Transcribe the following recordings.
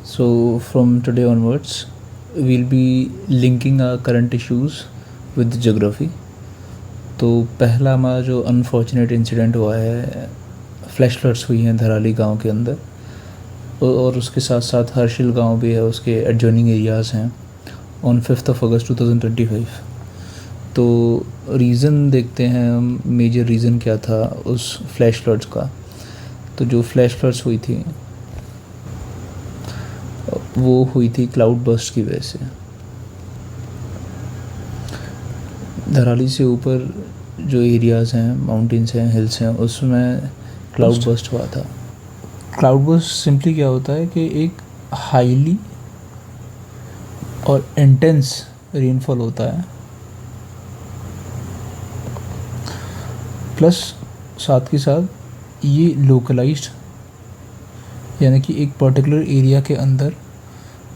So from today onwards, we'll be linking our current issues with geography. तो पहला हमारा जो अनफॉर्चुनेट इंसिडेंट हुआ है, फ्लैश फ्लड्स हुई हैं धराली गांव के अंदर, और उसके साथ साथ हर्षिल गांव भी है, उसके एडजॉइनिंग एरियाज़ हैं, ऑन 5 अगस्त 2025। तो रीज़न देखते हैं हम, मेजर रीज़न क्या था उस फ्लैश फ्लड्स का। तो जो फ्लैश फ्लड्स हुई थी वो हुई थी क्लाउड बर्स्ट की वजह से। धराली से ऊपर जो एरियाज़ हैं, माउंटेन्स हैं, हिल्स हैं, उसमें क्लाउड बर्स्ट हुआ था। क्लाउड बर्स्ट सिंपली क्या होता है कि एक हाईली और इंटेंस रेनफॉल होता है, प्लस साथ के साथ ये लोकलाइज्ड, यानी कि एक पर्टिकुलर एरिया के अंदर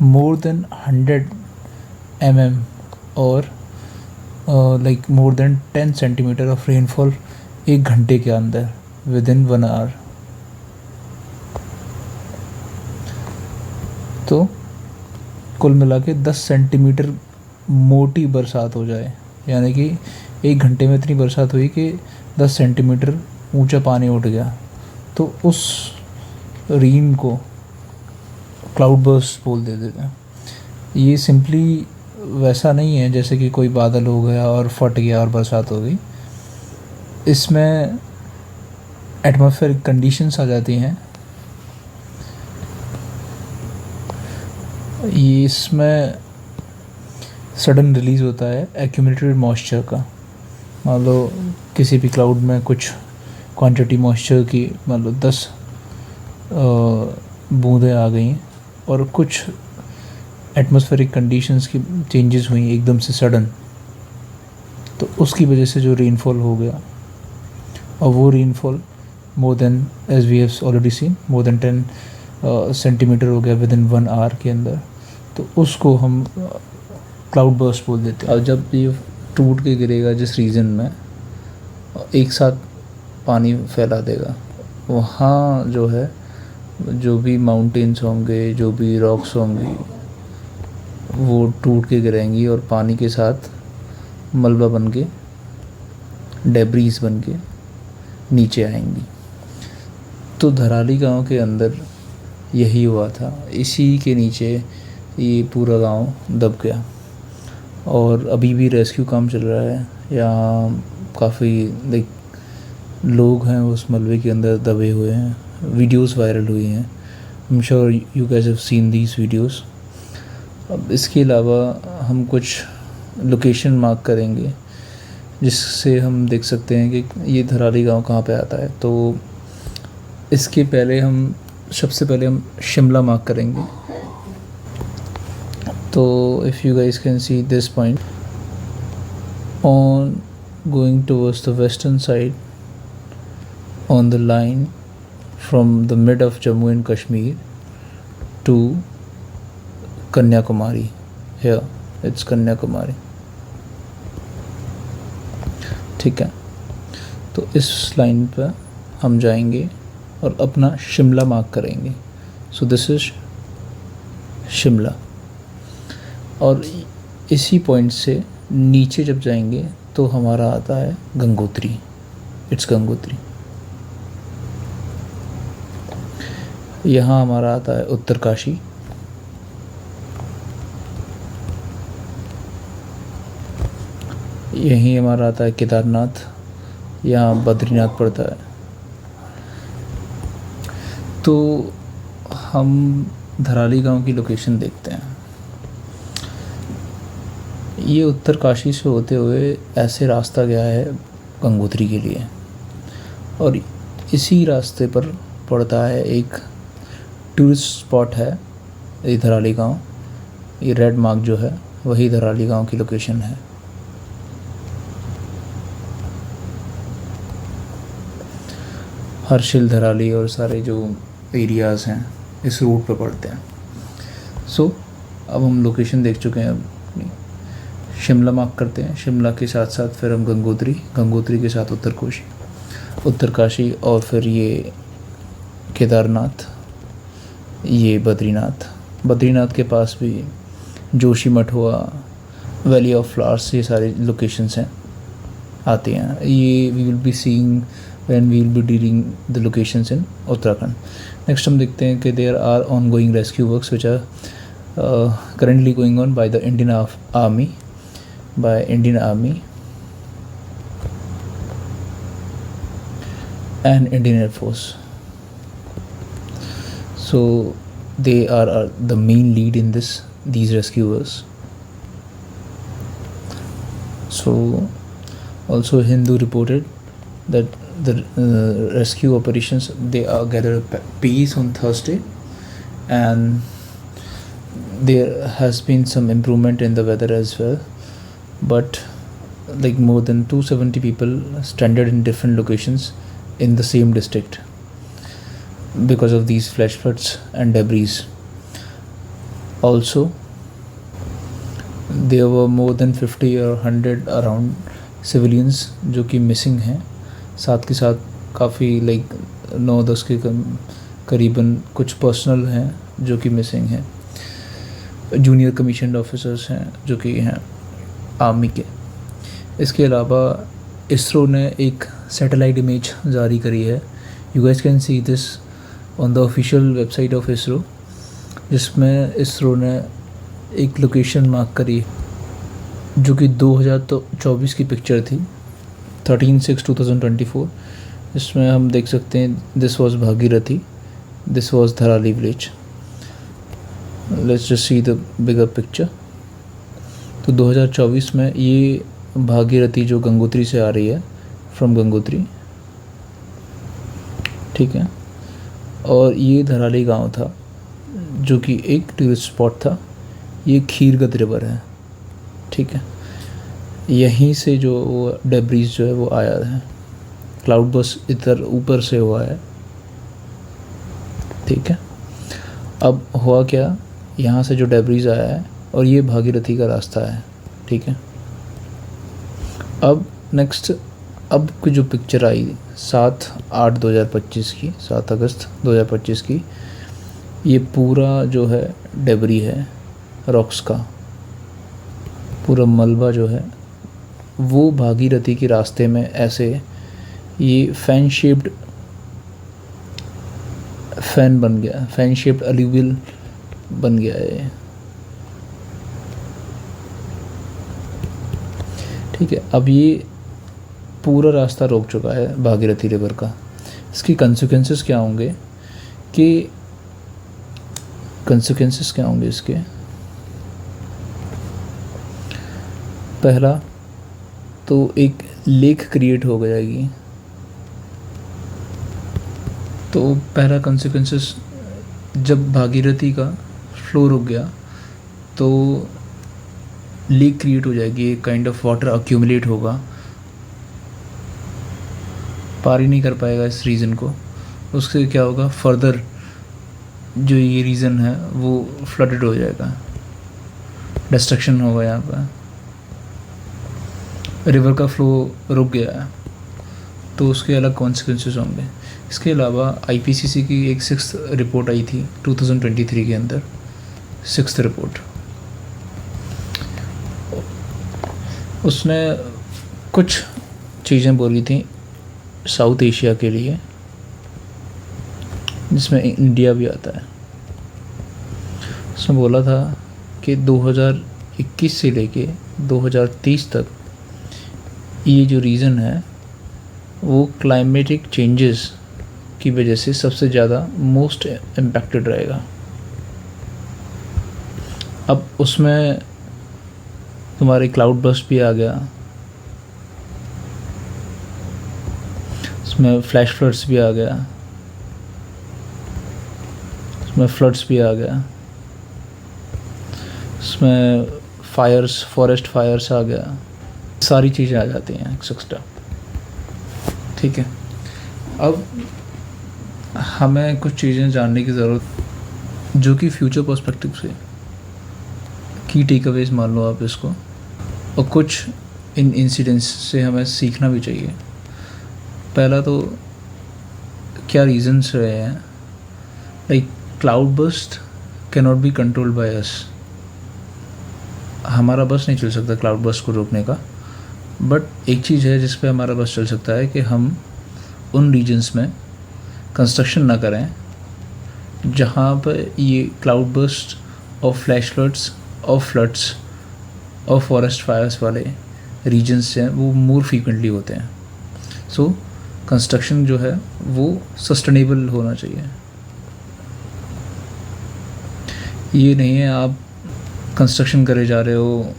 मोर देन 100 mm और like more than 10 centimetre of rainfall एक घंटे के अंदर विद इन 1 आवर। तो कुल मिला के 10 सेंटीमीटर मोटी बरसात हो जाए, यानी कि एक घंटे में इतनी बरसात हुई कि 10 सेंटीमीटर ऊंचा पानी उठ गया, तो उस रेन को क्लाउड बर्स्ट बोल देते हैं। ये सिंपली वैसा नहीं है जैसे कि कोई बादल हो गया और फट गया और बरसात हो गई। इसमें एटमॉस्फेरिक कंडीशंस आ जाती हैं। ये इसमें सडन रिलीज़ होता है एक्यूमुलेटेड मॉइस्चर का। मान लो किसी भी क्लाउड में कुछ क्वांटिटी मॉइस्चर की मान लो 10 बूंदें आ गई और कुछ एटमॉस्फेरिक कंडीशंस की चेंजेस हुई एकदम से सडन, तो उसकी वजह से जो रेनफॉल हो गया, और वो rainfall more than, as we have already seen, more than 10 centimetre हो गया विद इन 1 आवर के अंदर, तो उसको हम क्लाउड बर्स्ट बोल देते हैं। और जब ये टूट के गिरेगा जिस रीजन में, एक साथ पानी फैला देगा, वहाँ जो है, जो भी माउंटेन्स होंगे, जो भी रॉक्स होंगी, वो टूट के गिरेंगी और पानी के साथ मलबा बन के, डेब्रीज बन के नीचे आएंगी। तो धराली गांव के अंदर यही हुआ था। इसी के नीचे ये पूरा गांव दब गया और अभी भी रेस्क्यू काम चल रहा है। यहाँ काफ़ी लाइक लोग हैं उस मलबे के अंदर दबे हुए हैं। वीडियोस वायरल हुई हैं। I am sure you guys have seen these videos. अब इसके अलावा हम कुछ लोकेशन मार्क करेंगे जिससे हम देख सकते हैं कि ये धराली गांव कहाँ पे आता है। तो इसके पहले सबसे पहले हम शिमला मार्क करेंगे। तो if you guys can see this point on going towards the western side on the line from the mid of Jammu and Kashmir to Kanyakumari. Here it's Kanyakumari. ठीक है, तो इस लाइन पर हम जाएंगे और अपना शिमला मार्क करेंगे। So this is Shimla. और इसी पॉइंट से नीचे जब जाएंगे तो हमारा आता है गंगोत्री। इट्स गंगोत्री। यहाँ हमारा आता है उत्तरकाशी। यहीं हमारा आता है केदारनाथ। यहाँ बद्रीनाथ पड़ता है। तो हम धराली गांव की लोकेशन देखते हैं। ये उत्तरकाशी से होते हुए ऐसे रास्ता गया है गंगोत्री के लिए, और इसी रास्ते पर पड़ता है एक टूरिस्ट स्पॉट है, ये धराली गांव। ये रेड मार्क जो है वही धराली गांव की लोकेशन है। हर्षिल, धराली और सारे जो एरियाज़ हैं इस रूट पर पड़ते हैं। सो अब हम लोकेशन देख चुके हैं अपनी। शिमला मार्क करते हैं। शिमला के साथ साथ फिर हम गंगोत्री के साथ उत्तरकाशी और फिर ये केदारनाथ, ये बद्रीनाथ, बद्रीनाथ के पास भी जोशीमठ हुआ, वैली ऑफ फ्लावर्स, ये सारे लोकेशंस हैं आते हैं। ये we will be seeing when we will be dealing the locations in Uttarakhand. Next हम देखते हैं कि there are ongoing rescue works which are currently going on by the Indian Army and Indian Air Force. So they are the main lead in these rescuers. So also Hindu reported that the rescue operations, they are gathered pace on Thursday, and there has been some improvement in the weather as well, but like more than 270 people stranded in different locations in the same district because of these flash floods and debris. Also there were more than 50 or 100 around civilians जो कि missing हैं। साथ के साथ काफ़ी like 9-10 के करीबन कुछ पर्सनल हैं जो कि मिसिंग हैं। जूनियर कमीशन्ड ऑफिसर्स हैं जो कि हैं आर्मी के। इसके अलावा इसरो ने एक सैटेलाइट इमेज जारी करी है। You guys can see this on the official website of ISRO, जिसमें इसरो ने एक लोकेशन मार्क करी जो कि 2024 की पिक्चर थी, 13/6/2024। इसमें हम देख सकते हैं this was Bhagirathi, this was Dharali village. Let's just see the bigger picture. तो 2024 में ये भागीरथी जो गंगोत्री से आ रही है, फ्रॉम गंगोत्री, ठीक है, और ये धराली गांव था जो कि एक टूरिस्ट स्पॉट था। ये खीरगत रिवर है, ठीक है, यहीं से जो वो डेब्रीज जो है वो आया है। क्लाउड बर्स्ट इधर ऊपर से हुआ है, ठीक है। अब हुआ क्या, यहाँ से जो डेब्रीज आया है और ये भागीरथी का रास्ता है, ठीक है। अब नेक्स्ट, अब की जो पिक्चर आई 7/8/2025 की, 7 अगस्त 2025 की, ये पूरा जो है डेब्री है रॉक्स का, पूरा मलबा जो है वो भागीरथी के रास्ते में ऐसे ये फैन बन गया, फैन शेप्ड अलूवियल बन गया है, ठीक है। अब ये पूरा रास्ता रोक चुका है भागीरथी रिवर का। इसकी कंसिक्वेंसेस क्या होंगे इसके? पहला तो एक लेक क्रिएट हो जाएगी। तो पहला कंसिक्वेंसेस, जब भागीरथी का फ्लो रुक गया तो लीक क्रिएट हो जाएगी, एक काइंड ऑफ वाटर अक्यूमुलेट होगा, पार ही नहीं कर पाएगा इस रीजन को। उससे क्या होगा, फर्दर जो ये रीजन है वो फ्लडेड हो जाएगा, डिस्ट्रक्शन होगा। यहाँ पर रिवर का फ्लो रुक गया है तो उसके अलग कॉन्सिक्वेंसेस होंगे। इसके अलावा आईपीसीसी की एक 6th रिपोर्ट आई थी 2023 के अंदर, 6th रिपोर्ट। उसने कुछ चीज़ें बोली थी साउथ एशिया के लिए, जिसमें इंडिया भी आता है। उसने बोला था कि 2021 से लेके 2030 तक ये जो रीज़न है वो क्लाइमेटिक चेंजेस की वजह से सबसे ज़्यादा मोस्ट इम्पैक्टेड रहेगा। अब उसमें तुम्हारे क्लाउड बर्स्ट भी आ गया, उसमें फ्लैश फ्लड्स भी आ गया, उसमें फ्लड्स भी आ गया, उसमें फायर्स, फॉरेस्ट फायर्स आ गया, सारी चीज़ें आ जाती हैं एक्सेट्रा, ठीक है। अब हमें कुछ चीज़ें जानने की ज़रूरत जो कि फ्यूचर पर्सपेक्टिव से की टेक अवेज मान लो आप इसको, और कुछ इन इंसिडेंट्स से हमें सीखना भी चाहिए। पहला तो क्या रीज़न्स रहे हैं, like cloud burst can not be controlled by us. हमारा बस नहीं चल सकता क्लाउड बर्स्ट को रोकने का, बट एक चीज़ है जिस पे हमारा बस चल सकता है कि हम उन रीजन्स में कंस्ट्रक्शन ना करें जहाँ पर ये क्लाउड बर्स्ट और फ्लैश फ्लड्स और फॉरेस्ट फायर्स वाले रीजन्स हैं वो मोर फ्रीक्वेंटली होते हैं। सो कंस्ट्रक्शन जो है वो सस्टेनेबल होना चाहिए। ये नहीं है आप कंस्ट्रक्शन करे जा रहे हो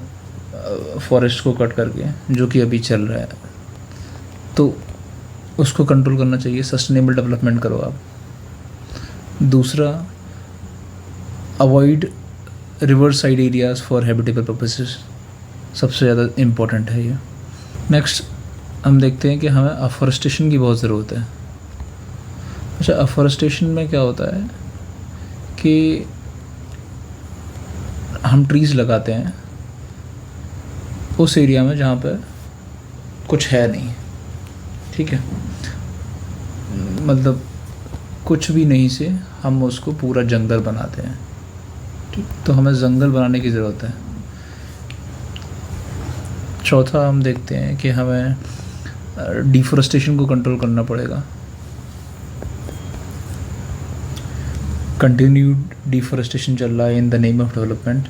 फॉरेस्ट को कट करके, जो कि अभी चल रहा है, तो उसको कंट्रोल करना चाहिए। सस्टेनेबल डेवलपमेंट करो आप। दूसरा, avoid river side areas for habitable purposes, सबसे ज़्यादा इम्पोर्टेंट है ये। नेक्स्ट हम देखते हैं कि हमें अफॉरेस्टेशन की बहुत ज़रूरत है। अच्छा, अफॉरेस्टेशन में क्या होता है कि हम ट्रीज़ लगाते हैं उस एरिया में जहाँ पे कुछ है नहीं, ठीक है, मतलब कुछ भी नहीं से हम उसको पूरा जंगल बनाते हैं, ठीक। तो हमें जंगल बनाने की ज़रूरत है। चौथा हम देखते हैं कि हमें डिफॉरेस्टेशन को कंट्रोल करना पड़ेगा। कंटिन्यूड डिफॉरेस्टेशन चल रहा है in the name of development,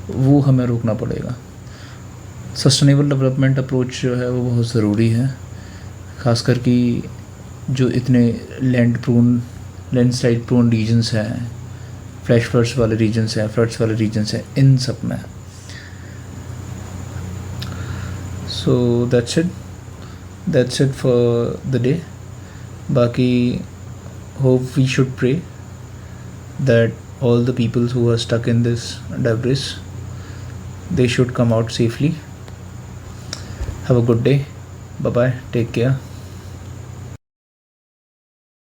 वो हमें रोकना पड़ेगा। सस्टेनेबल डेवलपमेंट अप्रोच जो है वो बहुत ज़रूरी है, ख़ासकर कि जो इतने लैंडस्लाइड प्रोन रीजन्स हैं, फ्लैश फ्लड्स वाले रीजन्स हैं, फ्लड्स वाले रीजन्स हैं, इन सब में। So that's it for the day. बाकी hope we should pray that all the people who are stuck in this debris, they should come out safely. Have a good day. Bye bye. Take care.